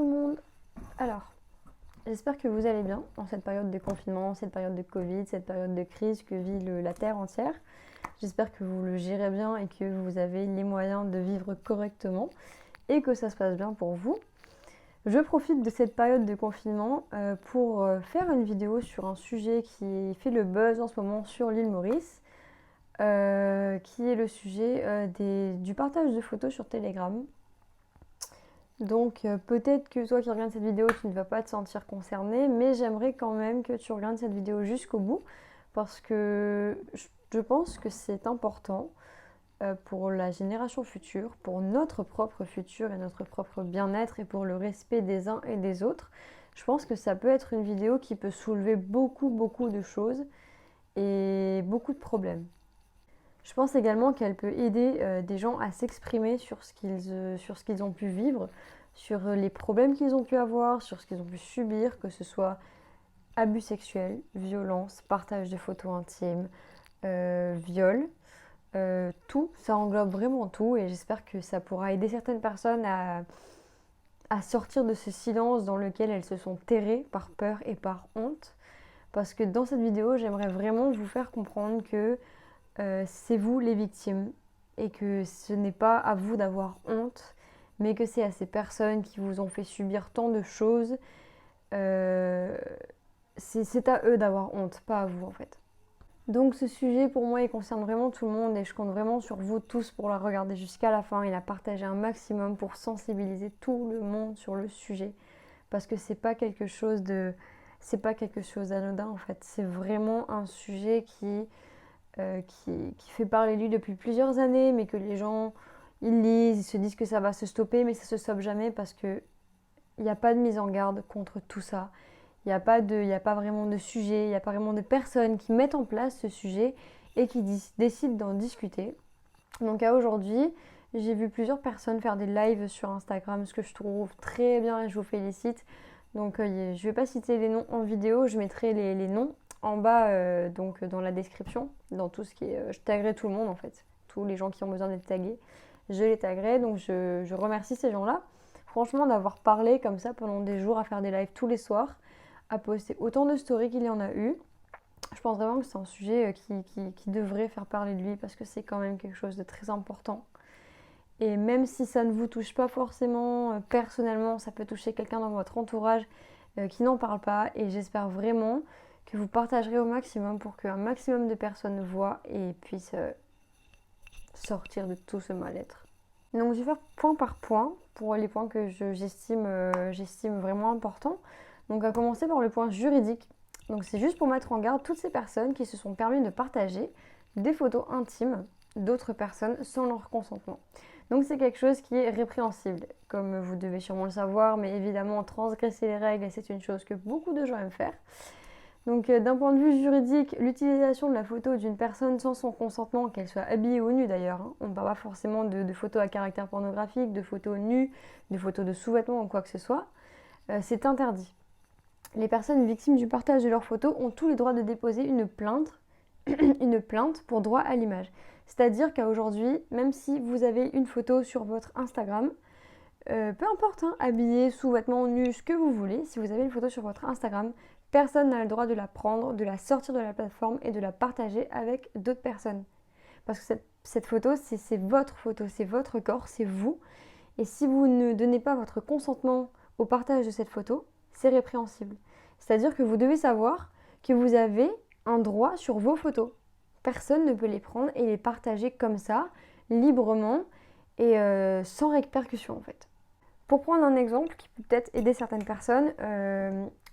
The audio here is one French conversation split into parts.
tout le monde. Alors, j'espère que vous allez bien en cette période de confinement, cette période de Covid, cette période de crise que vit la Terre entière. J'espère que vous le gérez bien et que vous avez les moyens de vivre correctement et que ça se passe bien pour vous. Je profite de cette période de confinement pour faire une vidéo sur un sujet qui fait le buzz en ce moment sur l'île Maurice, qui est le sujet du partage de photos sur Telegram. Donc peut-être que toi qui regardes cette vidéo, tu ne vas pas te sentir concerné, mais j'aimerais quand même que tu regardes cette vidéo jusqu'au bout parce que je pense que c'est important pour la génération future, pour notre propre futur et notre propre bien-être et pour le respect des uns et des autres. Je pense que ça peut être une vidéo qui peut soulever beaucoup de choses et beaucoup de problèmes. Je pense également qu'elle peut aider des gens à s'exprimer sur ce qu'ils ont pu vivre, sur les problèmes qu'ils ont pu avoir, sur ce qu'ils ont pu subir, que ce soit abus sexuels, violence, partage de photos intimes, viol, tout, ça englobe vraiment tout et j'espère que ça pourra aider certaines personnes à sortir de ce silence dans lequel elles se sont terrées par peur et par honte. Parce que dans cette vidéo, j'aimerais vraiment vous faire comprendre que c'est vous les victimes et que ce n'est pas à vous d'avoir honte, mais que c'est à ces personnes qui vous ont fait subir tant de choses. C'est à eux d'avoir honte, pas à vous en fait. Donc ce sujet pour moi il concerne vraiment tout le monde et je compte vraiment sur vous tous pour la regarder jusqu'à la fin et la partager un maximum pour sensibiliser tout le monde sur le sujet. Parce que c'est pas quelque chose d'anodin en fait. C'est vraiment un sujet qui fait parler de lui depuis plusieurs années, mais que les gens, ils lisent, ils se disent que ça va se stopper, mais ça se stoppe jamais parce qu'il n'y a pas de mise en garde contre tout ça. Il n'y a pas vraiment de sujet, il n'y a pas vraiment de personnes qui mettent en place ce sujet et qui décident d'en discuter. Donc à aujourd'hui, j'ai vu plusieurs personnes faire des lives sur Instagram, ce que je trouve très bien et je vous félicite. Donc je ne vais pas citer les noms en vidéo, je mettrai les noms en bas donc dans la description, dans tout ce qui est... je taguerai tout le monde en fait, tous les gens qui ont besoin d'être tagués, je les taguerai. Donc je remercie ces gens-là, franchement d'avoir parlé comme ça pendant des jours, à faire des lives tous les soirs, à poster autant de stories qu'il y en a eu. Je pense vraiment que c'est un sujet qui devrait faire parler de lui parce que c'est quand même quelque chose de très important. Et même si ça ne vous touche pas forcément personnellement, ça peut toucher quelqu'un dans votre entourage qui n'en parle pas. Et j'espère vraiment que vous partagerez au maximum pour qu'un maximum de personnes voient et puissent sortir de tout ce mal-être. Donc je vais faire point par point pour les points que j'estime vraiment importants. Donc à commencer par le point juridique. Donc c'est juste pour mettre en garde toutes ces personnes qui se sont permis de partager des photos intimes d'autres personnes sans leur consentement. Donc c'est quelque chose qui est répréhensible, comme vous devez sûrement le savoir, mais évidemment transgresser les règles, c'est une chose que beaucoup de gens aiment faire. Donc d'un point de vue juridique, l'utilisation de la photo d'une personne sans son consentement, qu'elle soit habillée ou nue d'ailleurs, on ne parle pas forcément de photos à caractère pornographique, de photos nues, de photos de sous-vêtements ou quoi que ce soit, c'est interdit. Les personnes victimes du partage de leurs photos ont tous les droits de déposer une plainte pour droit à l'image. C'est-à-dire qu'aujourd'hui, même si vous avez une photo sur votre Instagram, peu importe, habillé, sous-vêtements, nus, ce que vous voulez, si vous avez une photo sur votre Instagram, personne n'a le droit de la prendre, de la sortir de la plateforme et de la partager avec d'autres personnes. Parce que cette photo, c'est votre corps, c'est vous. Et si vous ne donnez pas votre consentement au partage de cette photo, c'est répréhensible. C'est-à-dire que vous devez savoir que vous avez un droit sur vos photos. Personne ne peut les prendre et les partager comme ça, librement et sans répercussion en fait. Pour prendre un exemple qui peut peut-être aider certaines personnes,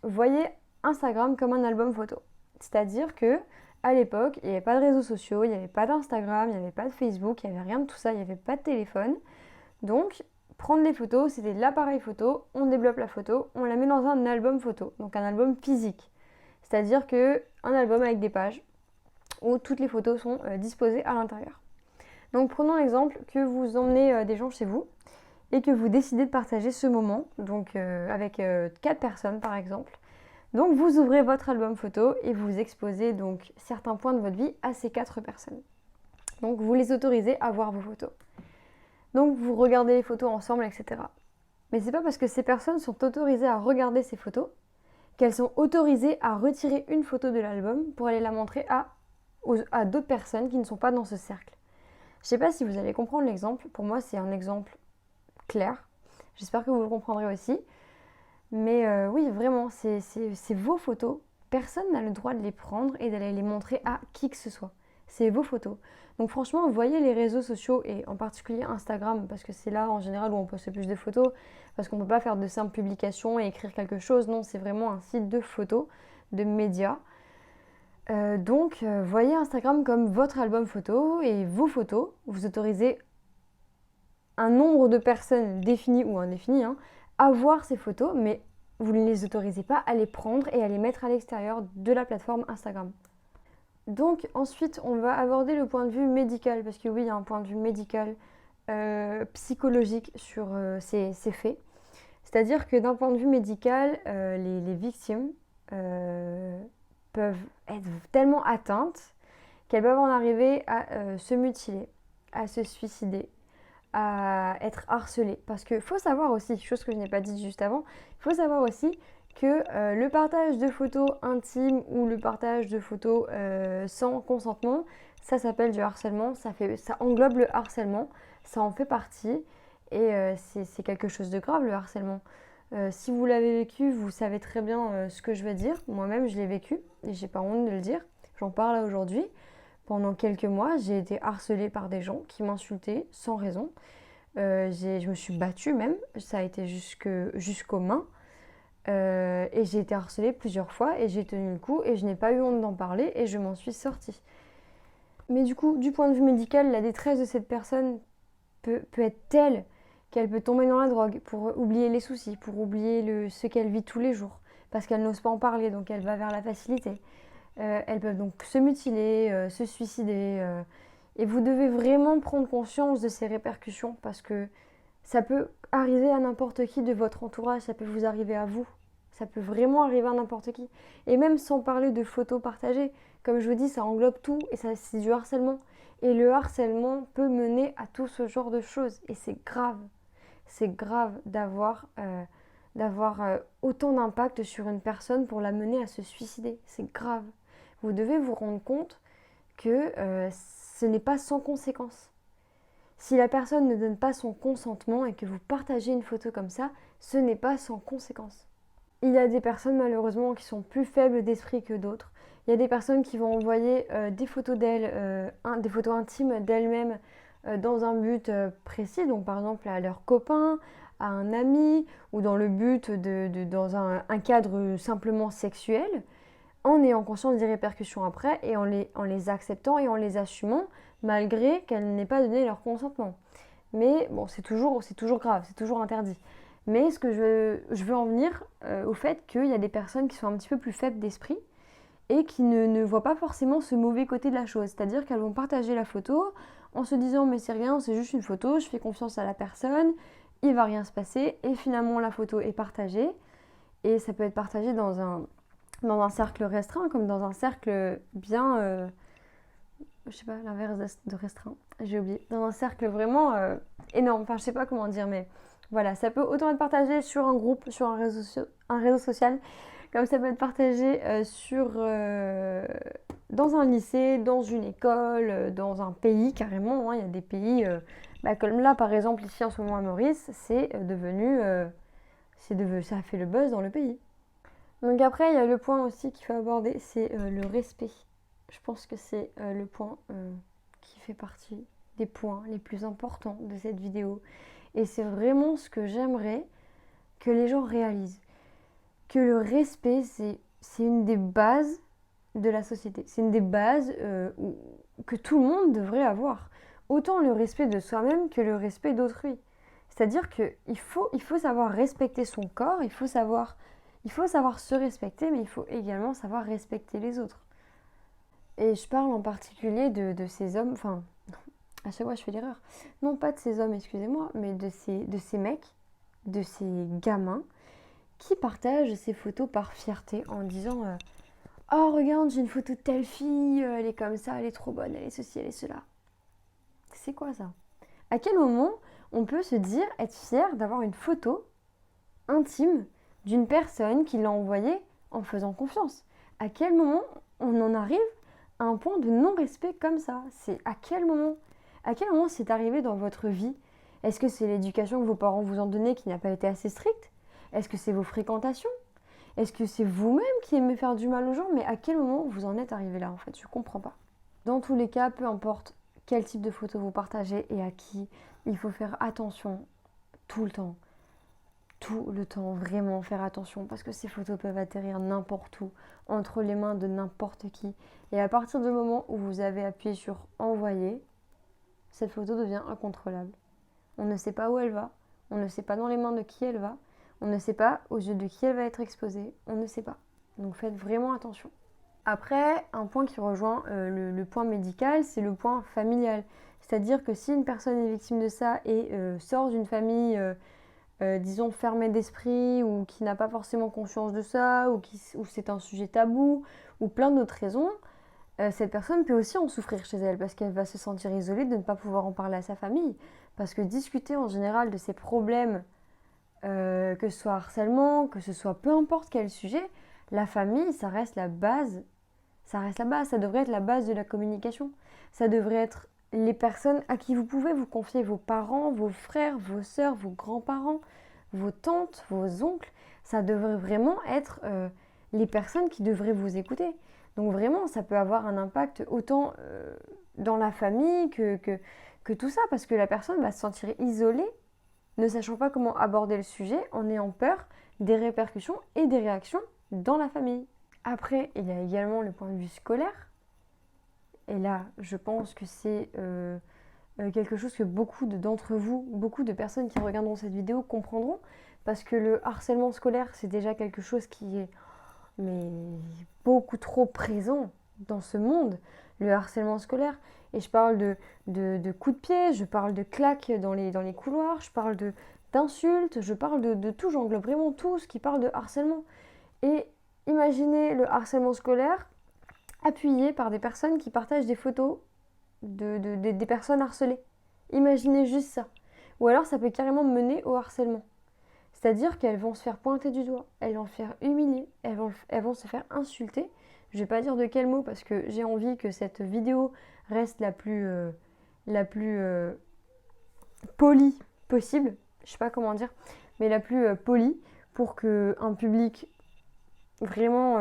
voyez Instagram comme un album photo. C'est-à-dire que à l'époque, il n'y avait pas de réseaux sociaux, il n'y avait pas d'Instagram, il n'y avait pas de Facebook, il n'y avait rien de tout ça, il n'y avait pas de téléphone. Donc, prendre les photos, c'était l'appareil photo, on développe la photo, on la met dans un album photo, donc un album physique. C'est-à-dire qu'un album avec des pages où toutes les photos sont disposées à l'intérieur. Donc prenons l'exemple que vous emmenez des gens chez vous et que vous décidez de partager ce moment, donc avec 4 personnes par exemple. Donc vous ouvrez votre album photo et vous exposez donc certains points de votre vie à ces 4 personnes. Donc vous les autorisez à voir vos photos. Donc vous regardez les photos ensemble, etc. Mais c'est pas parce que ces personnes sont autorisées à regarder ces photos qu'elles sont autorisées à retirer une photo de l'album pour aller la montrer à d'autres personnes qui ne sont pas dans ce cercle. Je sais pas si vous allez comprendre l'exemple. Pour moi, c'est un exemple clair. J'espère que vous le comprendrez aussi. Mais oui, vraiment, c'est vos photos. Personne n'a le droit de les prendre et d'aller les montrer à qui que ce soit. C'est vos photos. Donc franchement, voyez les réseaux sociaux et en particulier Instagram, parce que c'est là en général où on poste le plus de photos, parce qu'on ne peut pas faire de simples publications et écrire quelque chose. Non, c'est vraiment un site de photos, de médias. Donc, voyez Instagram comme votre album photo et vos photos. Vous autorisez un nombre de personnes défini ou indéfini à voir ces photos, mais vous ne les autorisez pas à les prendre et à les mettre à l'extérieur de la plateforme Instagram. Donc ensuite, on va aborder le point de vue médical, parce que oui, il y a un point de vue médical, psychologique sur ces faits. C'est-à-dire que d'un point de vue médical, les victimes peuvent être tellement atteintes qu'elles peuvent en arriver à se mutiler, à se suicider, à être harcelées. Parce qu'il faut savoir aussi, chose que je n'ai pas dite juste avant, il faut savoir aussi que le partage de photos intimes ou le partage de photos sans consentement, ça s'appelle du harcèlement, ça englobe le harcèlement, ça en fait partie et c'est quelque chose de grave le harcèlement. Si vous l'avez vécu, vous savez très bien ce que je vais dire. Moi-même, je l'ai vécu et j'ai pas honte de le dire. J'en parle là aujourd'hui. Pendant quelques mois, j'ai été harcelée par des gens qui m'insultaient sans raison. Je me suis battue même, ça a été jusqu'aux mains. Et j'ai été harcelée plusieurs fois et j'ai tenu le coup et je n'ai pas eu honte d'en parler et je m'en suis sortie. Mais du coup, du point de vue médical, la détresse de cette personne peut être telle qu'elle peut tomber dans la drogue pour oublier les soucis, pour oublier ce qu'elle vit tous les jours, parce qu'elle n'ose pas en parler, donc elle va vers la facilité. Elles peuvent donc se mutiler, se suicider. Et vous devez vraiment prendre conscience de ces répercussions, parce que ça peut arriver à n'importe qui de votre entourage, ça peut vous arriver à vous. Ça peut vraiment arriver à n'importe qui. Et même sans parler de photos partagées, comme je vous dis, ça englobe tout et ça, c'est du harcèlement. Et le harcèlement peut mener à tout ce genre de choses. Et c'est grave. C'est grave d'avoir autant d'impact sur une personne pour la mener à se suicider. C'est grave. Vous devez vous rendre compte que ce n'est pas sans conséquence. Si la personne ne donne pas son consentement et que vous partagez une photo comme ça, ce n'est pas sans conséquence. Il y a des personnes malheureusement qui sont plus faibles d'esprit que d'autres. Il y a des personnes qui vont envoyer des photos d'elles, des photos intimes d'elles-mêmes dans un but précis, donc par exemple à leur copain, à un ami, ou dans le but dans un cadre simplement sexuel, en ayant conscience des répercussions après et en les acceptant et en les assumant, malgré qu'elles n'aient pas donné leur consentement. Mais bon, c'est toujours grave, c'est toujours interdit. Mais ce que je veux en venir au fait qu'il y a des personnes qui sont un petit peu plus faibles d'esprit et qui ne voient pas forcément ce mauvais côté de la chose. C'est-à-dire qu'elles vont partager la photo en se disant mais c'est rien, c'est juste une photo, je fais confiance à la personne, il va rien se passer. Et finalement la photo est partagée et ça peut être partagé dans un cercle restreint comme dans un cercle bien... je sais pas, l'inverse de restreint, j'ai oublié. Dans un cercle vraiment énorme, enfin je sais pas comment dire, mais voilà, ça peut autant être partagé sur un groupe, sur un réseau social, comme ça peut être partagé dans un lycée, dans une école, dans un pays carrément. Il y a des pays, comme là par exemple ici en ce moment à Maurice, ça a fait le buzz dans le pays. Donc après il y a le point aussi qu'il faut aborder, c'est le respect. Je pense que c'est le point qui fait partie des points les plus importants de cette vidéo. Et c'est vraiment ce que j'aimerais que les gens réalisent. Que le respect, c'est une des bases de la société. C'est une des bases que tout le monde devrait avoir. Autant le respect de soi-même que le respect d'autrui. C'est-à-dire qu'il faut savoir respecter son corps, il faut savoir se respecter, mais il faut également savoir respecter les autres. Et je parle en particulier de ces hommes, enfin, à chaque fois je fais l'erreur, non pas de ces hommes, excusez-moi, mais de ces mecs, de ces gamins qui partagent ces photos par fierté en disant oh regarde, j'ai une photo de telle fille, elle est comme ça, elle est trop bonne, elle est ceci, elle est cela. C'est quoi ça? À quel moment on peut se dire être fier d'avoir une photo intime d'une personne qui l'a envoyé en faisant confiance. À quel moment on en arrive à un point de non-respect comme ça? C'est à quel moment c'est arrivé dans votre vie? Est-ce que c'est l'éducation que vos parents vous ont donnée qui n'a pas été assez stricte? Est-ce que c'est vos fréquentations? Est-ce que c'est vous-même qui aimez faire du mal aux gens? Mais à quel moment vous en êtes arrivé là en fait? Je comprends pas. Dans tous les cas, peu importe quel type de photo vous partagez et à qui, il faut faire attention tout le temps. Tout le temps, vraiment faire attention parce que ces photos peuvent atterrir n'importe où, entre les mains de n'importe qui. Et à partir du moment où vous avez appuyé sur envoyer, cette photo devient incontrôlable. On ne sait pas où elle va, on ne sait pas dans les mains de qui elle va, on ne sait pas aux yeux de qui elle va être exposée, on ne sait pas. Donc faites vraiment attention. Après, un point qui rejoint le point médical, c'est le point familial. C'est-à-dire que si une personne est victime de ça et sort d'une famille, disons, fermée d'esprit ou qui n'a pas forcément conscience de ça ou c'est un sujet tabou ou plein d'autres raisons, cette personne peut aussi en souffrir chez elle parce qu'elle va se sentir isolée de ne pas pouvoir en parler à sa famille. Parce que discuter en général de ses problèmes, que ce soit harcèlement, que ce soit peu importe quel sujet, la famille, ça reste la base. Ça reste la base, ça devrait être la base de la communication. Ça devrait être les personnes à qui vous pouvez vous confier, vos parents, vos frères, vos sœurs, vos grands-parents, vos tantes, vos oncles. Ça devrait vraiment être les personnes qui devraient vous écouter. Donc vraiment, ça peut avoir un impact autant dans la famille que tout ça, parce que la personne va se sentir isolée, ne sachant pas comment aborder le sujet, en ayant peur des répercussions et des réactions dans la famille. Après, il y a également le point de vue scolaire. Et là, je pense que c'est quelque chose que d'entre vous, beaucoup de personnes qui regarderont cette vidéo comprendront. Parce que le harcèlement scolaire, c'est déjà quelque chose qui est mais beaucoup trop présent dans ce monde, le harcèlement scolaire. Et je parle de coups de pied, je parle de claques dans les couloirs, je parle d'insultes, je parle de tout, j'englobe vraiment tout ce qui parle de harcèlement. Et imaginez le harcèlement scolaire appuyé par des personnes qui partagent des photos des personnes harcelées. Imaginez juste ça. Ou alors ça peut carrément mener au harcèlement. C'est-à-dire qu'elles vont se faire pointer du doigt, elles vont se faire humilier, elles vont se faire insulter. Je ne vais pas dire de quel mot parce que j'ai envie que cette vidéo reste la plus polie possible. Je ne sais pas comment dire, mais la plus polie pour qu'un public vraiment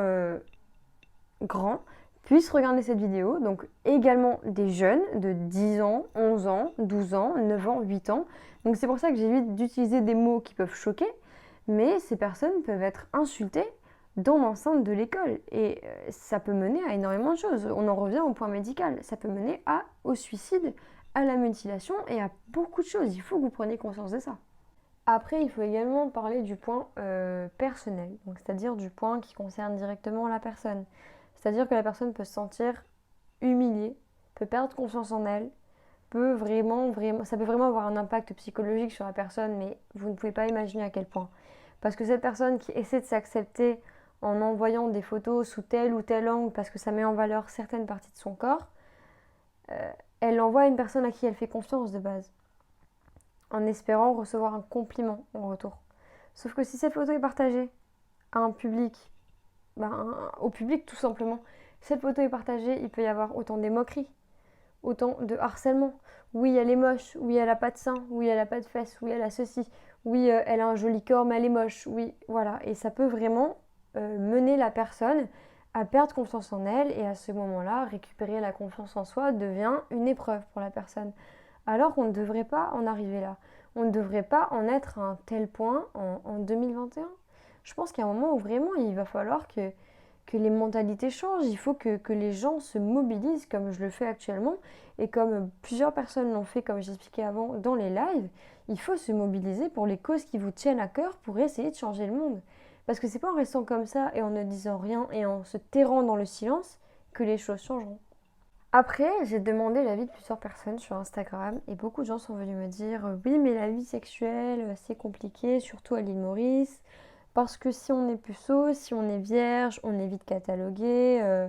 grand puisse regarder cette vidéo. Donc également des jeunes de 10 ans, 11 ans, 12 ans, 9 ans, 8 ans. Donc c'est pour ça que j'évite d'utiliser des mots qui peuvent choquer, mais ces personnes peuvent être insultées dans l'enceinte de l'école. Et ça peut mener à énormément de choses. On en revient au point médical. Ça peut mener au suicide, à la mutilation et à beaucoup de choses. Il faut que vous preniez conscience de ça. Après, il faut également parler du point personnel, donc c'est-à-dire du point qui concerne directement la personne. C'est-à-dire que la personne peut se sentir humiliée, peut perdre confiance en elle, ça peut vraiment avoir un impact psychologique sur la personne, mais vous ne pouvez pas imaginer à quel point. Parce que cette personne qui essaie de s'accepter en envoyant des photos sous tel ou tel angle, parce que ça met en valeur certaines parties de son corps, elle l'envoie à une personne à qui elle fait confiance de base, en espérant recevoir un compliment en retour. Sauf que si cette photo est partagée à un public, au public tout simplement, si cette photo est partagée, il peut y avoir autant des moqueries, autant de harcèlement. Oui, elle est moche, oui, elle a pas de seins, oui, elle a pas de fesses, oui, elle a ceci, oui, elle a un joli corps, mais elle est moche, oui, voilà. Et ça peut vraiment mener la personne à perdre confiance en elle, et à ce moment-là, récupérer la confiance en soi devient une épreuve pour la personne. Alors qu'on ne devrait pas en arriver là. On ne devrait pas en être à un tel point en 2021. Je pense qu'il y a un moment où vraiment il va falloir que les mentalités changent. Il faut que les gens se mobilisent comme je le fais actuellement et comme plusieurs personnes l'ont fait, comme j'expliquais avant, dans les lives. Il faut se mobiliser pour les causes qui vous tiennent à cœur pour essayer de changer le monde. Parce que c'est pas en restant comme ça et en ne disant rien et en se terrant dans le silence que les choses changeront. Après, j'ai demandé l'avis de plusieurs personnes sur Instagram et beaucoup de gens sont venus me dire oui, mais la vie sexuelle, c'est compliqué, surtout à l'île Maurice, parce que si on est puceau, si on est vierge, on est vite catalogué,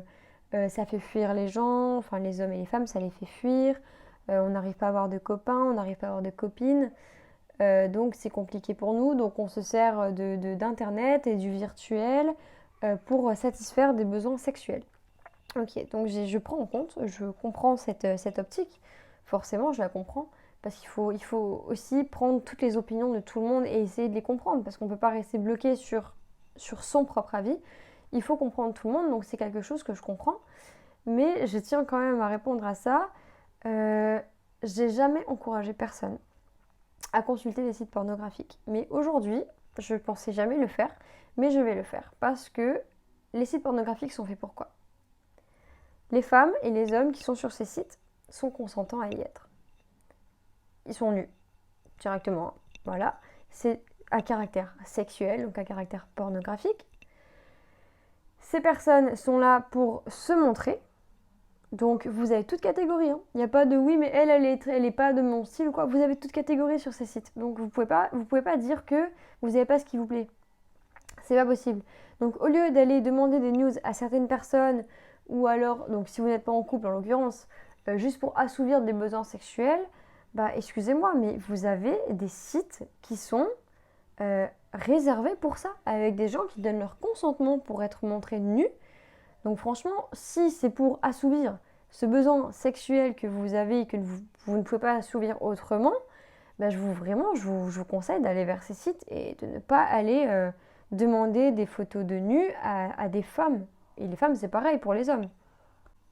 ça fait fuir les gens, enfin les hommes et les femmes, ça les fait fuir, on n'arrive pas à avoir de copains, on n'arrive pas à avoir de copines. donc c'est compliqué pour nous. Donc on se sert d'internet et du virtuel pour satisfaire des besoins sexuels. Ok, donc je prends en compte, je comprends cette optique. Forcément, je la comprends. Parce il faut aussi prendre toutes les opinions de tout le monde et essayer de les comprendre. Parce qu'on ne peut pas rester bloqué sur son propre avis. Il faut comprendre tout le monde, donc c'est quelque chose que je comprends. Mais je tiens quand même à répondre à ça. J'ai jamais encouragé personne à consulter des sites pornographiques. Mais aujourd'hui, je ne pensais jamais le faire, mais je vais le faire. Parce que les sites pornographiques sont faits pour quoi? Les femmes et les hommes qui sont sur ces sites sont consentants à y être. Ils sont nus, directement. Voilà. C'est à caractère sexuel, donc à caractère pornographique. Ces personnes sont là pour se montrer. Donc vous avez toute catégorie. Il n'y a pas de oui, mais elle est pas de mon style ou quoi. Vous avez toute catégorie sur ces sites. Donc vous pouvez pas dire que vous n'avez pas ce qui vous plaît. C'est pas possible. Donc au lieu d'aller demander des news à certaines personnes, ou alors, donc si vous n'êtes pas en couple en l'occurrence, juste pour assouvir des besoins sexuels, bah excusez-moi, mais vous avez des sites qui sont réservés pour ça, avec des gens qui donnent leur consentement pour être montrés nus. Donc franchement, si c'est pour assouvir ce besoin sexuel que vous avez et que vous ne pouvez pas assouvir autrement, bah je vous conseille d'aller vers ces sites et de ne pas aller demander des photos de nus à des femmes. Et les femmes, c'est pareil pour les hommes.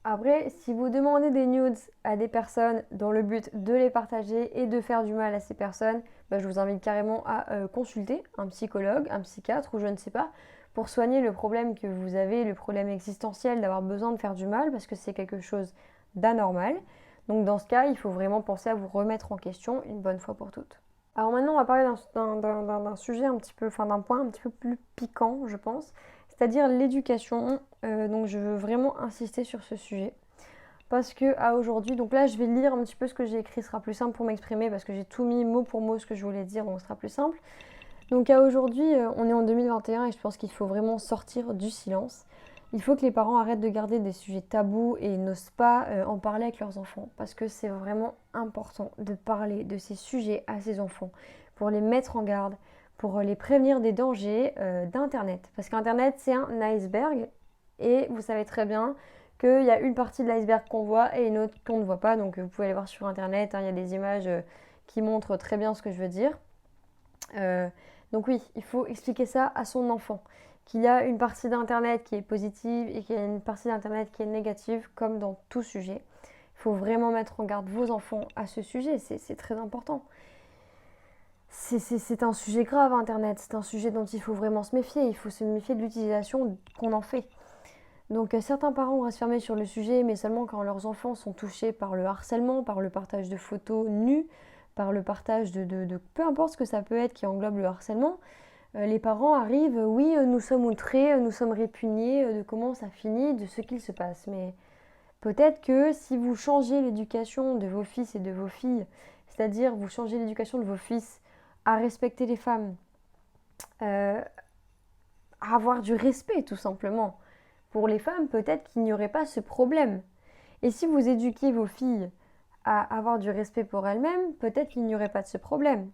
Après, si vous demandez des nudes à des personnes dans le but de les partager et de faire du mal à ces personnes, bah, je vous invite carrément à consulter un psychologue, un psychiatre ou je ne sais pas, pour soigner le problème que vous avez, le problème existentiel d'avoir besoin de faire du mal, parce que c'est quelque chose d'anormal. Donc dans ce cas, il faut vraiment penser à vous remettre en question une bonne fois pour toutes. Alors maintenant, on va parler d'un sujet un petit peu, enfin d'un point un petit peu plus piquant, je pense, c'est-à-dire l'éducation. Donc je veux vraiment insister sur ce sujet. Parce que à aujourd'hui, donc là je vais lire un petit peu ce que j'ai écrit, ce sera plus simple pour m'exprimer parce que j'ai tout mis mot pour mot ce que je voulais dire, donc ce sera plus simple. Donc à aujourd'hui, on est en 2021 et je pense qu'il faut vraiment sortir du silence. Il faut que les parents arrêtent de garder des sujets tabous et n'osent pas en parler avec leurs enfants. Parce que c'est vraiment important de parler de ces sujets à ses enfants pour les mettre en garde, pour les prévenir des dangers d'Internet. Parce qu'Internet, c'est un iceberg et vous savez très bien qu'il y a une partie de l'iceberg qu'on voit et une autre qu'on ne voit pas. Donc vous pouvez aller voir sur Internet, hein, il y a des images qui montrent très bien ce que je veux dire. Donc oui, il faut expliquer ça à son enfant, qu'il y a une partie d'Internet qui est positive et qu'il y a une partie d'Internet qui est négative, comme dans tout sujet. Il faut vraiment mettre en garde vos enfants à ce sujet, c'est très important. C'est un sujet grave, Internet, c'est un sujet dont il faut vraiment se méfier, il faut se méfier de l'utilisation qu'on en fait. Donc certains parents restent fermés sur le sujet, mais seulement quand leurs enfants sont touchés par le harcèlement, par le partage de photos nues, par le partage de peu importe ce que ça peut être qui englobe le harcèlement, les parents arrivent, oui, nous sommes outrés, nous sommes répugnés de comment ça finit, de ce qu'il se passe. Mais peut-être que si vous changez l'éducation de vos fils et de vos filles, c'est-à-dire vous changez l'éducation de vos fils à respecter les femmes, à avoir du respect tout simplement. Pour les femmes, peut-être qu'il n'y aurait pas ce problème. Et si vous éduquez vos filles à avoir du respect pour elles-mêmes, peut-être qu'il n'y aurait pas de ce problème.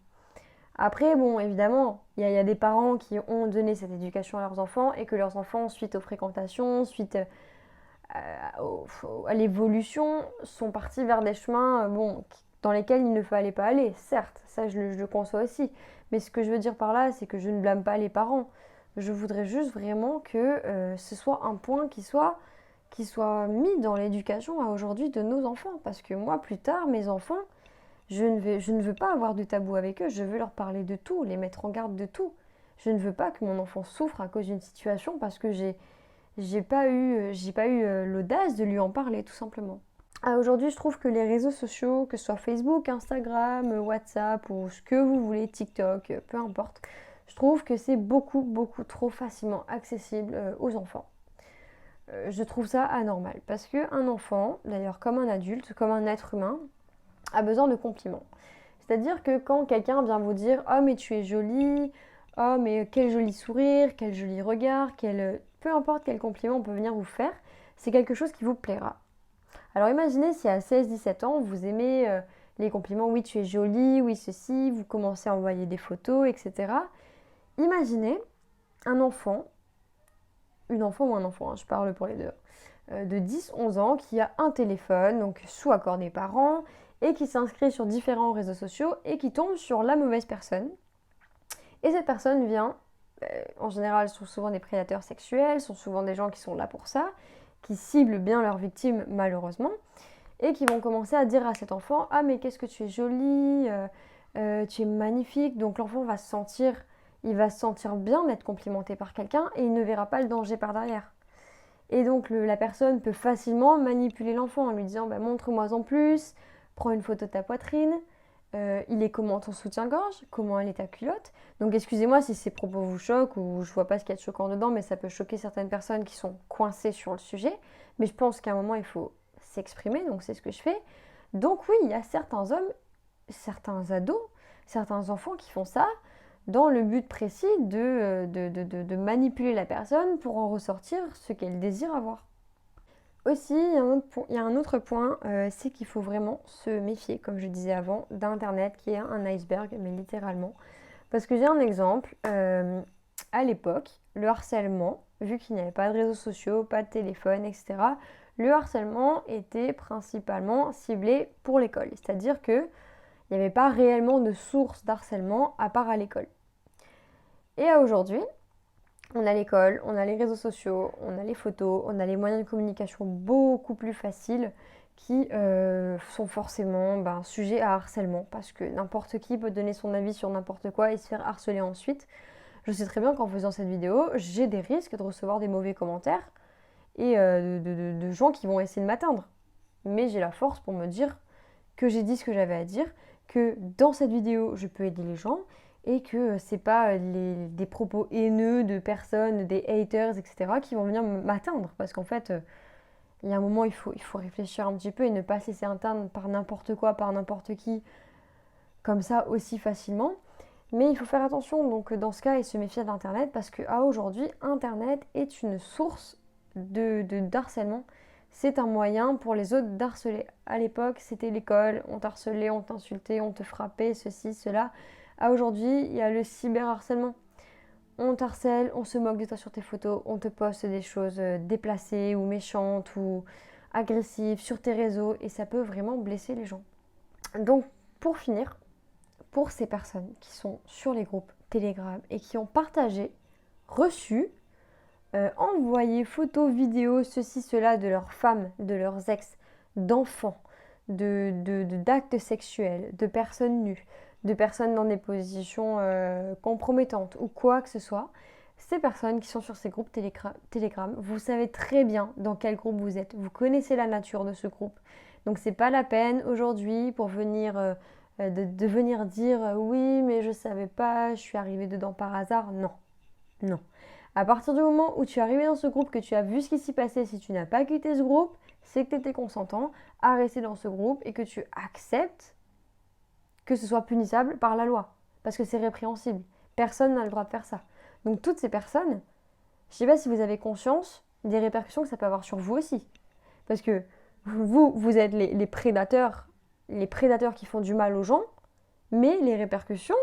Après, bon, évidemment, il y a des parents qui ont donné cette éducation à leurs enfants et que leurs enfants, suite aux fréquentations, suite à l'évolution, sont partis vers des chemins dans lesquels il ne fallait pas aller. Certes, ça je le conçois aussi. Mais ce que je veux dire par là, c'est que je ne blâme pas les parents. Je voudrais juste vraiment que ce soit un point qui soit mis dans l'éducation à aujourd'hui de nos enfants. Parce que moi, plus tard, mes enfants, je ne veux pas avoir de tabou avec eux. Je veux leur parler de tout, les mettre en garde de tout. Je ne veux pas que mon enfant souffre à cause d'une situation parce que j'ai pas eu l'audace de lui en parler, tout simplement. Aujourd'hui, je trouve que les réseaux sociaux, que ce soit Facebook, Instagram, WhatsApp ou ce que vous voulez, TikTok, peu importe, je trouve que c'est beaucoup, beaucoup trop facilement accessible aux enfants. Je trouve ça anormal parce qu'un enfant, d'ailleurs comme un adulte, comme un être humain, a besoin de compliments. C'est-à-dire que quand quelqu'un vient vous dire « Oh mais tu es jolie »,« Oh mais quel joli sourire »,« Quel joli regard », peu importe quel compliment on peut venir vous faire, c'est quelque chose qui vous plaira. Alors imaginez si à 16-17 ans, vous aimez les compliments, oui tu es jolie, oui ceci, vous commencez à envoyer des photos, etc. Imaginez un enfant, une enfant ou un enfant, hein, je parle pour les deux, de 10-11 ans qui a un téléphone, donc sous accord des parents, et qui s'inscrit sur différents réseaux sociaux et qui tombe sur la mauvaise personne. Et cette personne vient, en général, sont souvent des prédateurs sexuels, sont souvent des gens qui sont là pour ça, qui ciblent bien leurs victimes malheureusement, et qui vont commencer à dire à cet enfant « Ah mais qu'est-ce que tu es jolie, tu es magnifique ». Donc l'enfant va se sentir, il va se sentir bien d'être complimenté par quelqu'un et il ne verra pas le danger par derrière. Et donc la personne peut facilement manipuler l'enfant en lui disant bah, « Montre-moi en plus, prends une photo de ta poitrine ». Il est comment ton soutien-gorge, comment elle est ta culotte. Donc excusez-moi si ces propos vous choquent ou je vois pas ce qu'il y a de choquant dedans, mais ça peut choquer certaines personnes qui sont coincées sur le sujet. Mais je pense qu'à un moment il faut s'exprimer, donc c'est ce que je fais. Donc oui, il y a certains hommes, certains ados, certains enfants qui font ça dans le but précis de manipuler la personne pour en ressortir ce qu'elle désire avoir. Aussi, il y a un autre point, c'est qu'il faut vraiment se méfier, comme je disais avant, d'Internet qui est un iceberg, mais littéralement. Parce que j'ai un exemple, à l'époque, le harcèlement, vu qu'il n'y avait pas de réseaux sociaux, pas de téléphone, etc., le harcèlement était principalement ciblé pour l'école. C'est-à-dire qu'il n'y avait pas réellement de source d'harcèlement à part à l'école. Et à aujourd'hui, on a l'école, on a les réseaux sociaux, on a les photos, on a les moyens de communication beaucoup plus faciles qui sont forcément sujets à harcèlement parce que n'importe qui peut donner son avis sur n'importe quoi et se faire harceler ensuite. Je sais très bien qu'en faisant cette vidéo, j'ai des risques de recevoir des mauvais commentaires et de gens qui vont essayer de m'atteindre. Mais j'ai la force pour me dire que j'ai dit ce que j'avais à dire, que dans cette vidéo, je peux aider les gens et que c'est pas des propos haineux de personnes, des haters, etc. qui vont venir m'atteindre. Parce qu'en fait, il y a un moment, il faut réfléchir un petit peu et ne pas se laisser atteindre par n'importe quoi, par n'importe qui, comme ça aussi facilement. Mais il faut faire attention donc dans ce cas et se méfier d'Internet parce qu'à aujourd'hui, Internet est une source d'harcèlement. C'est un moyen pour les autres d'harceler. À l'époque, c'était l'école, on t'harcelait, on t'insultait, on te frappait, ceci, cela. À aujourd'hui, il y a le cyberharcèlement. On t'harcèle, on se moque de toi sur tes photos, on te poste des choses déplacées ou méchantes ou agressives sur tes réseaux et ça peut vraiment blesser les gens. Donc, pour finir, pour ces personnes qui sont sur les groupes Telegram et qui ont partagé, reçu, envoyé photos, vidéos, ceci, cela de leurs femmes, de leurs ex, d'enfants, d'actes sexuels, de personnes nues, de personnes dans des positions compromettantes ou quoi que ce soit, ces personnes qui sont sur ces groupes Telegram, vous savez très bien dans quel groupe vous êtes, vous connaissez la nature de ce groupe. Donc c'est pas la peine aujourd'hui pour venir de venir dire oui mais je savais pas, je suis arrivée dedans par hasard. Non, non. À partir du moment où tu es arrivé dans ce groupe, que tu as vu ce qui s'y passait, si tu n'as pas quitté ce groupe, c'est que tu étais consentant à rester dans ce groupe et que tu acceptes que ce soit punissable par la loi. Parce que c'est répréhensible. Personne n'a le droit de faire ça. Donc toutes ces personnes, je ne sais pas si vous avez conscience des répercussions que ça peut avoir sur vous aussi. Parce que vous êtes les prédateurs qui font du mal aux gens, mais les répercussions,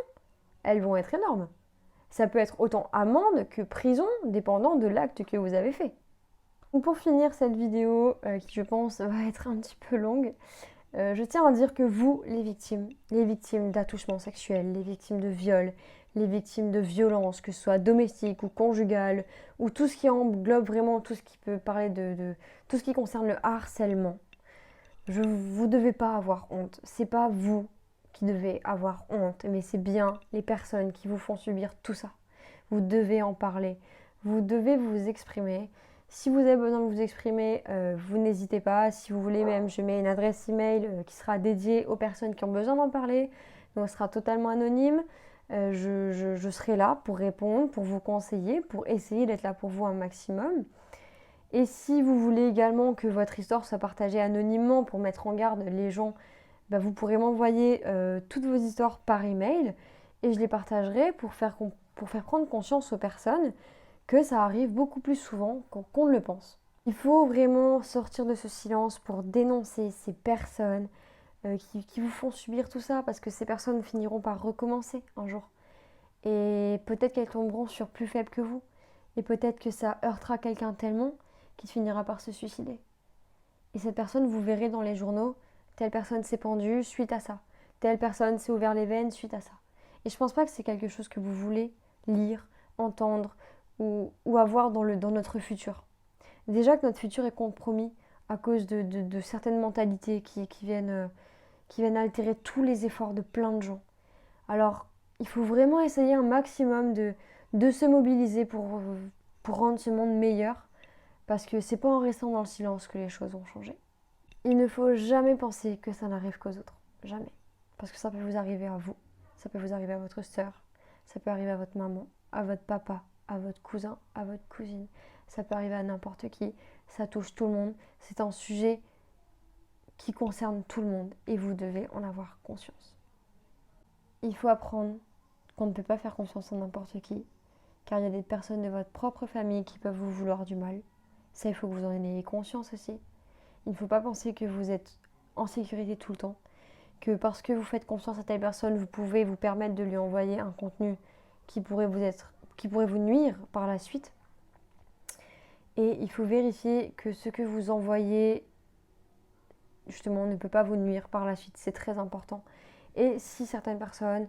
elles vont être énormes. Ça peut être autant amende que prison, dépendant de l'acte que vous avez fait. Donc pour finir cette vidéo, qui je pense va être un petit peu longue, je tiens à dire que vous, les victimes d'attouchements sexuels, les victimes de viols, les victimes de violences, que ce soit domestiques ou conjugales, ou tout ce qui englobe vraiment tout ce qui peut parler de tout ce qui concerne le harcèlement, vous ne devez pas avoir honte. C'est pas vous qui devez avoir honte, mais c'est bien les personnes qui vous font subir tout ça. Vous devez en parler, vous devez vous exprimer. Si vous avez besoin de vous exprimer, vous n'hésitez pas. Si vous voulez même, je mets une adresse email qui sera dédiée aux personnes qui ont besoin d'en parler. Donc, elle sera totalement anonyme. Je serai là pour répondre, pour vous conseiller, pour essayer d'être là pour vous un maximum. Et si vous voulez également que votre histoire soit partagée anonymement pour mettre en garde les gens, vous pourrez m'envoyer toutes vos histoires par email et je les partagerai pour faire prendre conscience aux personnes que ça arrive beaucoup plus souvent qu'on ne le pense. Il faut vraiment sortir de ce silence pour dénoncer ces personnes, qui vous font subir tout ça, parce que ces personnes finiront par recommencer un jour. Et peut-être qu'elles tomberont sur plus faibles que vous. Et peut-être que ça heurtera quelqu'un tellement qu'il finira par se suicider. Et cette personne, vous verrez dans les journaux, telle personne s'est pendue suite à ça. Telle personne s'est ouvert les veines suite à ça. Et je pense pas que c'est quelque chose que vous voulez lire, entendre ou avoir dans notre futur. Déjà que notre futur est compromis à cause de certaines mentalités qui viennent altérer tous les efforts de plein de gens. Alors, il faut vraiment essayer un maximum de se mobiliser pour rendre ce monde meilleur, parce que c'est pas en restant dans le silence que les choses vont changer. Il ne faut jamais penser que ça n'arrive qu'aux autres. Jamais. Parce que ça peut vous arriver à vous, ça peut vous arriver à votre sœur, ça peut arriver à votre maman, à votre papa, à votre cousin, à votre cousine. Ça peut arriver à n'importe qui, ça touche tout le monde. C'est un sujet qui concerne tout le monde et vous devez en avoir conscience. Il faut apprendre qu'on ne peut pas faire confiance en n'importe qui, car il y a des personnes de votre propre famille qui peuvent vous vouloir du mal. Ça, il faut que vous en ayez conscience aussi. Il ne faut pas penser que vous êtes en sécurité tout le temps, que parce que vous faites confiance à telle personne, vous pouvez vous permettre de lui envoyer un contenu qui pourrait vous nuire par la suite. Et il faut vérifier que ce que vous envoyez, justement, ne peut pas vous nuire par la suite. C'est très important. Et si certaines personnes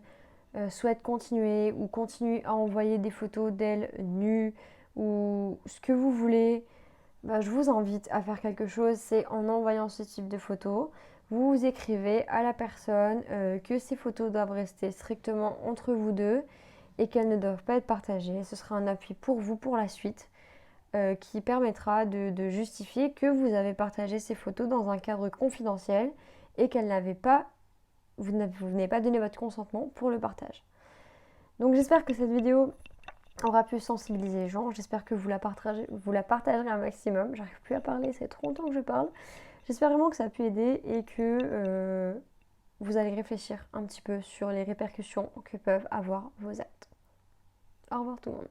souhaitent continuer ou continuent à envoyer des photos d'elles nues ou ce que vous voulez, je vous invite à faire quelque chose. C'est en envoyant ce type de photos, vous écrivez à la personne que ces photos doivent rester strictement entre vous deux et qu'elles ne doivent pas être partagées. Ce sera un appui pour vous pour la suite qui permettra de justifier que vous avez partagé ces photos dans un cadre confidentiel et vous n'avez pas donné votre consentement pour le partage. Donc j'espère que cette vidéo aura pu sensibiliser les gens. J'espère que vous la partagerez un maximum. J'arrive plus à parler, c'est trop longtemps que je parle. J'espère vraiment que ça a pu aider et que vous allez réfléchir un petit peu sur les répercussions que peuvent avoir vos actes. Au revoir tout le monde.